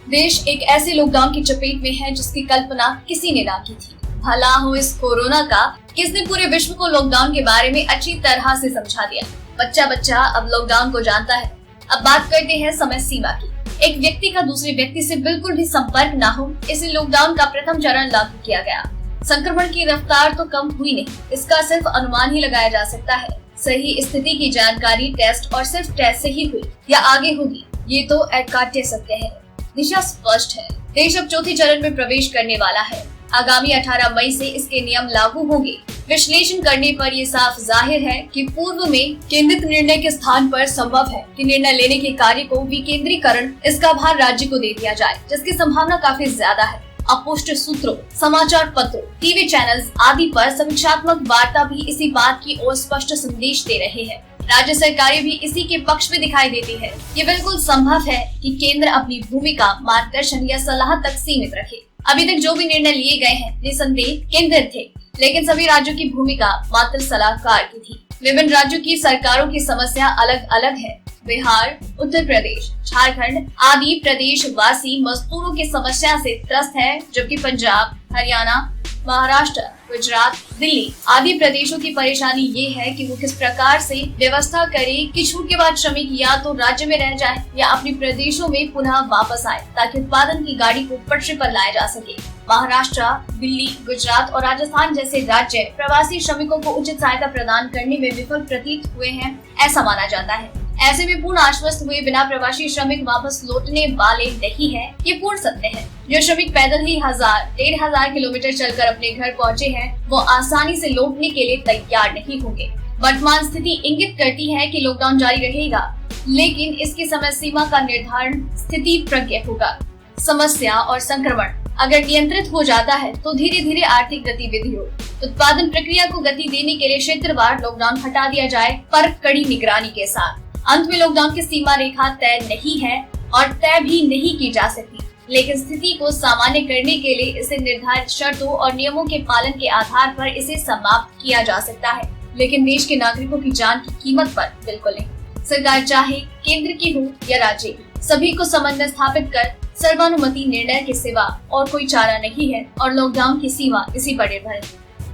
देश एक ऐसे लॉकडाउन की चपेट में है जिसकी कल्पना किसी ने ना की थी। भला हो इस कोरोना का किसने पूरे विश्व को लॉकडाउन के बारे में अच्छी तरह से समझा दिया। बच्चा बच्चा अब लॉकडाउन को जानता है। अब बात करते हैं समय सीमा की। एक व्यक्ति का दूसरे व्यक्ति से बिल्कुल भी संपर्क ना हो, इसलिए लॉकडाउन का प्रथम चरण लागू किया गया। संक्रमण की रफ्तार तो कम हुई नहीं, इसका सिर्फ अनुमान ही लगाया जा सकता है। सही स्थिति की जानकारी टेस्ट और सिर्फ टेस्ट से ही हुई या आगे होगी, ये तो अकाट्य सत्य है। दिशा स्पष्ट है। देश अब चौथे चरण में प्रवेश करने वाला है। आगामी 18 मई से इसके नियम लागू होंगे। विश्लेषण करने पर ये साफ जाहिर है कि पूर्व में केंद्रित निर्णय के स्थान पर संभव है कि निर्णय लेने के कार्य को विकेंद्रीकरण, इसका भार राज्य को दे दिया जाए, जिसकी संभावना काफी ज्यादा है। अपुष्ट सूत्रों, समाचार पत्रों, टीवी चैनल्स आदि पर समीक्षात्मक वार्ता भी इसी बात की ओर स्पष्ट संदेश दे रहे हैं। राज्य सरकारें भी इसी के पक्ष में दिखाई देती है। ये बिल्कुल संभव है कि केंद्र अपनी भूमिका मार्गदर्शन या सलाह तक सीमित रखे। अभी तक जो भी निर्णय लिए गए हैं निसंदेह केंद्र थे, लेकिन सभी राज्यों की भूमिका मात्र सलाहकार की थी। विभिन्न राज्यों की सरकारों की समस्या अलग अलग है। बिहार, उत्तर प्रदेश, झारखंड आदि प्रदेश वासी मजदूरों की समस्या से त्रस्त है, जबकि पंजाब, हरियाणा, महाराष्ट्र, गुजरात, दिल्ली आदि प्रदेशों की परेशानी ये है कि वो किस प्रकार से व्यवस्था करे कि छूट के बाद श्रमिक या तो राज्य में रह जाए या अपने प्रदेशों में पुनः वापस आए, ताकि उत्पादन की गाड़ी को पटरी पर लाया जा सके। महाराष्ट्र, दिल्ली, गुजरात और राजस्थान जैसे राज्य प्रवासी श्रमिकों को उचित सहायता प्रदान करने में विफल प्रतीत हुए हैं, ऐसा माना जाता है। ऐसे में पूर्ण आश्वस्त हुए बिना प्रवासी श्रमिक वापस लौटने वाले नहीं है, ये पूर्ण सत्य है। जो श्रमिक पैदल ही 1000-1500 किलोमीटर चलकर अपने घर पहुंचे हैं, वो आसानी से लौटने के लिए तैयार नहीं होंगे। वर्तमान स्थिति इंगित करती है कि लॉकडाउन जारी रहेगा, लेकिन इसकी समय सीमा का निर्धारण स्थिति प्रज्ञ होगा। समस्या और संक्रमण अगर नियंत्रित हो जाता है तो धीरे धीरे आर्थिक गतिविधियों, उत्पादन प्रक्रिया को गति देने के लिए क्षेत्रवार लॉकडाउन हटा दिया जाए, पर कड़ी निगरानी के साथ। अंत में लॉकडाउन की सीमा रेखा तय नहीं है और तय भी नहीं की जा सकती, लेकिन स्थिति को सामान्य करने के लिए इसे निर्धारित शर्तों और नियमों के पालन के आधार पर इसे समाप्त किया जा सकता है, लेकिन देश के नागरिकों की जान की कीमत पर बिल्कुल नहीं। सरकार चाहे केंद्र की हो या राज्य की, सभी को समन्वय स्थापित कर सर्वानुमति निर्णय के सिवा और कोई चारा नहीं है और लॉकडाउन की सीमा इसी पर निर्भर है।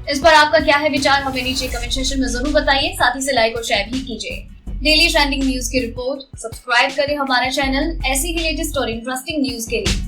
इस पर आपका क्या है विचार, हमें नीचे कमेंट सेक्शन में जरूर बताइए। साथ ही से लाइक और शेयर भी कीजिए। डेली ट्रेंडिंग न्यूज की रिपोर्ट सब्सक्राइब करें हमारा चैनल ऐसी ही लेटेस्ट और इंटरेस्टिंग न्यूज के लिए।